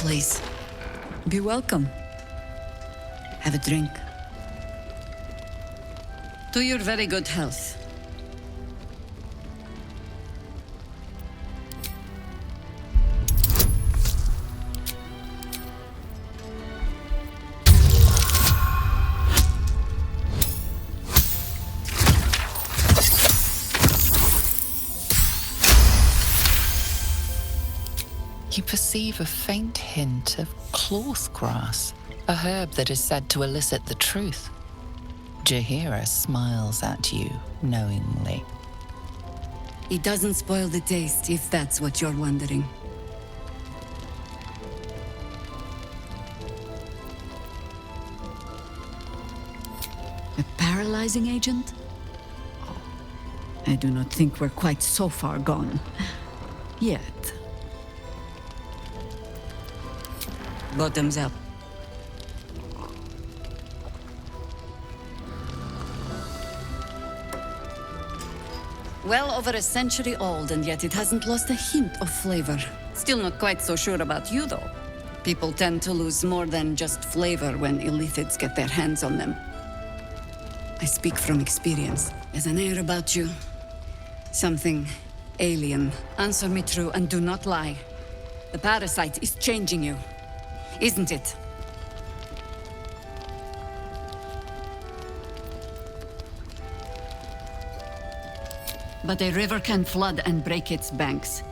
place. Be welcome. Have a drink. To your very good health. You perceive a faint hint of cloth grass, a herb that is said to elicit the truth. Jaheira smiles at you knowingly. It doesn't spoil the taste, if that's what you're wondering. A paralyzing agent? Oh, I do not think we're quite so far gone. Yet. Bottoms up. Well over a century old, and yet it hasn't lost a hint of flavor. Still not quite so sure about you, though. People tend to lose more than just flavor when illithids get their hands on them. I speak from experience. There's an air about you. Something alien. Answer me true and do not lie. The parasite is changing you. Isn't it? But a river can flood and break its banks.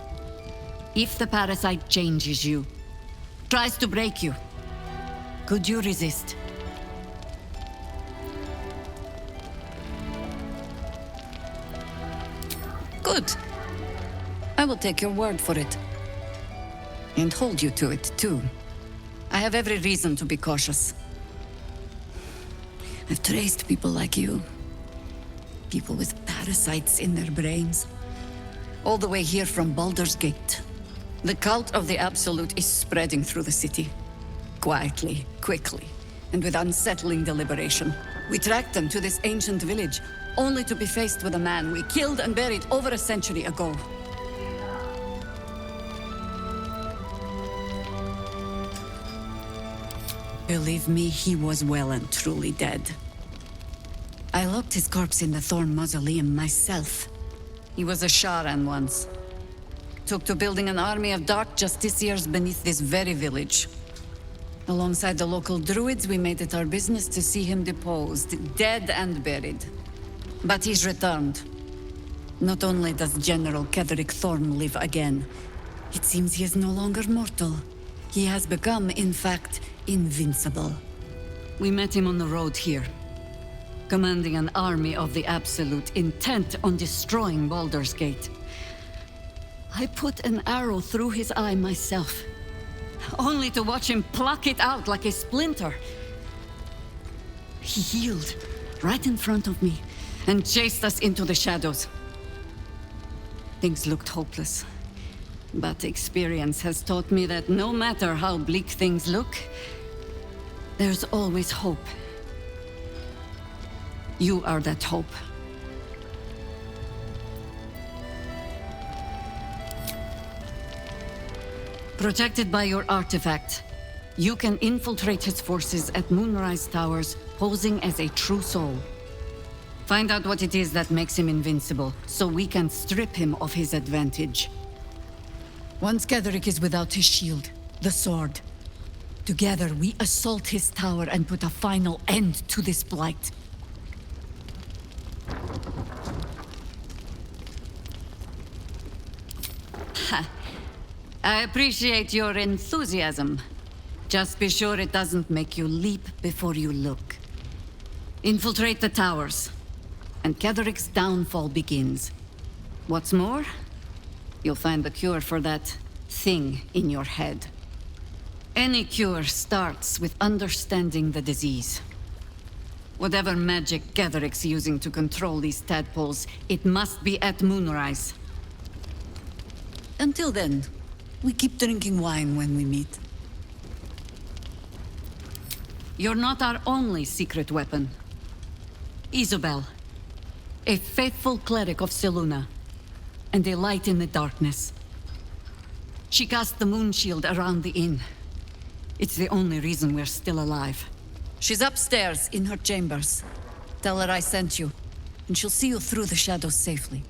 If the parasite changes you, tries to break you, could you resist? Good. I will take your word for it. And hold you to it, too. I have every reason to be cautious. I've traced people like you. People with parasites in their brains. All the way here from Baldur's Gate. The cult of the Absolute is spreading through the city. Quietly, quickly, and with unsettling deliberation. We tracked them to this ancient village, only to be faced with a man we killed and buried over a century ago. Believe me, he was well and truly dead. I locked his corpse in the Thorn Mausoleum myself. He was a Sharan once. Took to building an army of dark justiciars beneath this very village. Alongside the local Druids, we made it our business to see him deposed, dead and buried. But he's returned. Not only does General Ketheric Thorn live again, it seems he is no longer mortal. He has become, in fact, invincible. We met him on the road here, commanding an army of the Absolute, intent on destroying Baldur's Gate. I put an arrow through his eye myself, only to watch him pluck it out like a splinter. He healed right in front of me and chased us into the shadows. Things looked hopeless. But experience has taught me that no matter how bleak things look, there's always hope. You are that hope. Protected by your artifact, you can infiltrate his forces at Moonrise Towers, posing as a true soul. Find out what it is that makes him invincible, so we can strip him of his advantage. Once Ketheric is without his shield, the sword, together we assault his tower and put a final end to this blight. Ha. I appreciate your enthusiasm. Just be sure it doesn't make you leap before you look. Infiltrate the towers, and Ketheric's downfall begins. What's more, you'll find the cure for that thing in your head. Any cure starts with understanding the disease. Whatever magic Ketheric's using to control these tadpoles, it must be at Moonrise. Until then, we keep drinking wine when we meet. You're not our only secret weapon. Isobel, a faithful cleric of Selûne, and a light in the darkness. She cast the moon shield around the inn, It's the only reason we're still alive. She's upstairs, in her chambers. Tell her I sent you, and she'll see you through the shadows safely.